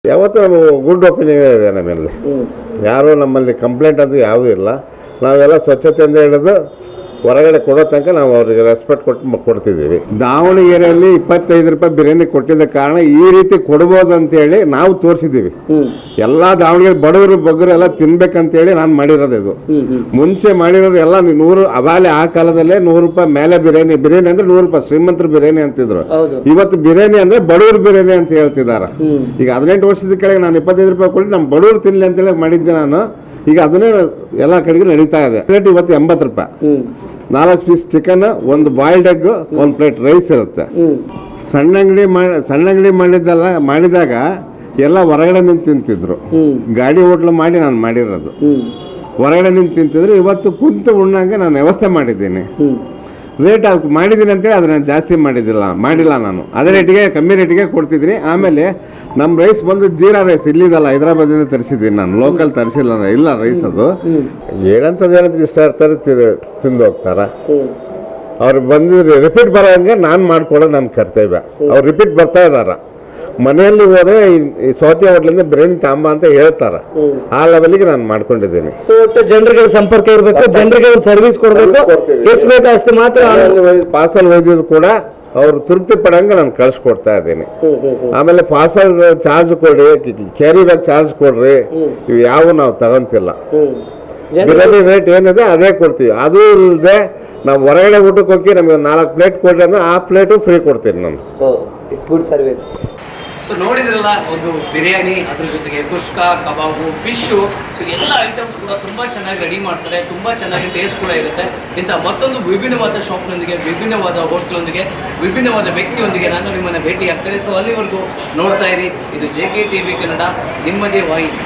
ಯಾವತ್ತೂ ನಮಗೆ good opinion ಇದೆ ನಮ್ಮಲ್ಲಿ. ಯಾರೂ ನಮ್ಮಲ್ಲಿ ಕಂಪ್ಲೇಂಟ್ ಅಂತೂ ಯಾವುದೂ ಇಲ್ಲ. ನಾವೆಲ್ಲ ಸ್ವಚ್ಛತೆಯಿಂದ ಹಿಡಿದು ಹೊರಗಡೆ ಕೊಡೋ ತನಕ ನಾವು ಅವ್ರಿಗೆ ರೆಸ್ಪೆಕ್ಟ್ ಕೊಡ್ತಿದ್ದೀವಿ. ದಾವಣಗೆರೆಯಲ್ಲಿ 25 ರೂಪಾಯಿ ಬಿರಿಯಾನಿ ಕೊಟ್ಟಿದ್ದ ಕಾರಣ ಈ ರೀತಿ ಕೊಡ್ಬೋದು ಅಂತೇಳಿ ನಾವು ತೋರಿಸಿದ್ದೀವಿ. ಎಲ್ಲ ದಾವಣಗೆರೆ ಬಡವರು ಬಗ್ಗರು ಎಲ್ಲ ತಿನ್ಬೇಕಂತೇಳಿ ನಾನು ಮಾಡಿರೋದು. ಇದು ಮುಂಚೆ ಮಾಡಿರೋದು ಎಲ್ಲ 100 ಅವಾಲೆ ಆ ಕಾಲದಲ್ಲೇ 100 ರೂಪಾಯಿ ಮೇಲೆ ಬಿರಿಯಾನಿ ಅಂದರೆ 100 ರೂಪಾಯಿ ಶ್ರೀಮಂತರ ಬಿರಿಯಾನಿ ಅಂತಿದ್ರು. ಇವತ್ತು ಬಿರಿಯಾನಿ ಅಂದ್ರೆ ಬಡವ್ರ ಬಿರಿಯಾನಿ ಅಂತ ಹೇಳ್ತಿದ್ದಾರೆ. ಈಗ 18 ವರ್ಷದ ಕೆಳಗೆ ನಾನು 25 ರೂಪಾಯಿ ಕೊಟ್ಟು ನಮ್ಮ ಬಡವ್ರು ತಿನ್ಲಿ ಅಂತೇಳಿ ಮಾಡಿದ್ದೆ ನಾನು. ಈಗ ಅದನ್ನೇ ಎಲ್ಲ ಕಡೆಗೂ ನಡೀತಾ ಇದೆ. ಪ್ಲೇಟ್ ಇವತ್ತು 80 ರೂಪಾಯಿ, 4 piece chicken, 1 boiled egg, 1 plate rice ಇರುತ್ತೆ. ಸಣ್ಣ ಅಂಗಡಿ ಮಾಡಿದಾಗ ಎಲ್ಲ ಹೊರಗಡೆ ನಿಂತು ತಿಂತಿದ್ರು. ಗಾಡಿ ಹೋಟ್ಲು ಮಾಡಿ ನಾನು ಮಾಡಿರೋದು. ಹೊರಗಡೆ ನಿಂತು ತಿಂತಿದ್ರು. ಇವತ್ತು ಕುಂತು ಉಣ್ಣಂಗೆ ನಾನು ವ್ಯವಸ್ಥೆ ಮಾಡಿದ್ದೀನಿ. ರೇಟ್ ಮಾಡಿದ್ದೀನಿ ಅಂತೇಳಿ ಅದನ್ನ ಜಾಸ್ತಿ ಮಾಡಿಲ್ಲ ನಾನು. ಅದೇ ರೇಟಿಗೆ ಕಮ್ಮಿ ರೇಟಿಗೆ ಕೊಡ್ತಿದ್ದೀನಿ. ಆಮೇಲೆ ನಮ್ಮ ರೈಸ್ ಬಂದು ಜೀರಾ ರೈಸ್ ಇಲ್ಲಿದಲ್ಲ, ಹೈದರಾಬಾದಿಂದ ತರಿಸಿದ್ದೀನಿ ನಾನು. ಲೋಕಲ್ ತರಿಸಿಲ್ಲ ಇಲ್ಲ ರೈಸ್. ಅದು ಏನಂತದ್ದು ಇಷ್ಟ ಇರ್ತಾರೆ ತಿಂದು ಹೋಗ್ತಾರ. ಅವ್ರು ಬಂದಿದ್ರೆ ರಿಪೀಟ್ ಬರೋಂಗೆ ನಾನು ಮಾಡ್ಕೊಡೋದು ನನ್ನ ಕರ್ತವ್ಯ. ಅವ್ರು ರಿಪೀಟ್ ಬರ್ತಾ ಇದಾರ. ಮನೆಯಲ್ಲಿ ಹೋದ್ರೆ ಈ ಸೌತಿ ಹೋಟ್ಲಿಂದ ಬಿರಿಯಾನಿ ತಾಂಬ ಅಂತ ಹೇಳ್ತಾರೆ. ಆ ಲೆವೆಲ್ಗೆ ನಾನು ಮಾಡ್ಕೊಂಡಿದ್ದೀನಿ. ಸೊ ಒಟ್ಟು ಜನರಿಗೆ ಸಂಪರ್ಕ ಇರಬೇಕು, ಜನರಿಗೆ ಒಂದು ಸರ್ವಿಸ್ ಕೊಡಬೇಕು. ಎಷ್ಟು ಬೇಕು ಅಷ್ಟು ಮಾತ್ರ. ಪಾರ್ಸಲ್ ಒಯ್ದಿದ್ದು ಕೂಡ ಅವ್ರು ತೃಪ್ತಿ ಪಡಂಗೆ ನಾನು ಕಳ್ಸಿಕೊಡ್ತಾ ಇದ್ದೀನಿ. ಆಮೇಲೆ ಪಾರ್ಸಲ್ ಚಾರ್ಜ್ ಕೊಡ್ರಿ, ಕ್ಯಾರಿ ಬ್ಯಾಗ್ ಚಾರ್ಜ್ ಕೊಡ್ರಿ, ಇವು ಯಾವ ನಾವು ತಗೊಂತಿಲ್ಲ. ಬಿರಿಯಾನಿ ರೇಟ್ ಏನಿದೆ ಅದೇ ಕೊಡ್ತೀವಿ. ಅದು ಇಲ್ಲದೆ ನಾವು ಹೊರಗಡೆ ಊಟಕ್ಕೆ ಹೋಗಿ ನಮಗೆ 4 ಪ್ಲೇಟ್ ಕೊಡ್ರಿ ಅಂದ್ರೆ ಆ ಪ್ಲೇಟು ಫ್ರೀ ಕೊಡ್ತೀನಿ ನಾನು. It's good service. ಸೊ ನೋಡಿದ್ರಲ್ಲ, ಒಂದು ಬಿರಿಯಾನಿ, ಅದ್ರ ಜೊತೆಗೆ ಕುಷ್ಕಾ, ಕಬಾಬು, ಫಿಶ್ಶು, ಸೊ ಎಲ್ಲ ಐಟಮ್ಸ್ ಕೂಡ ತುಂಬ ಚೆನ್ನಾಗಿ ರೆಡಿ ಮಾಡ್ತಾರೆ. ತುಂಬ ಚೆನ್ನಾಗಿ ಟೇಸ್ಟ್ ಕೂಡ ಇರುತ್ತೆ. ಇಂಥ ಮತ್ತೊಂದು ವಿಭಿನ್ನವಾದ ಶಾಪ್ನೊಂದಿಗೆ, ವಿಭಿನ್ನವಾದ ಹೋಟ್ಲೊಂದಿಗೆ, ವಿಭಿನ್ನವಾದ ವ್ಯಕ್ತಿಯೊಂದಿಗೆ ನಾನು ನಿಮ್ಮನ್ನು ಭೇಟಿ ಆಗ್ತೇನೆ. ಸೊ ಅಲ್ಲಿವರೆಗೂ ನೋಡ್ತಾ ಇರಿ. ಇದು JK TV ಕನ್ನಡ, ನಿಮ್ಮದೇ ವಾಹಿನಿ.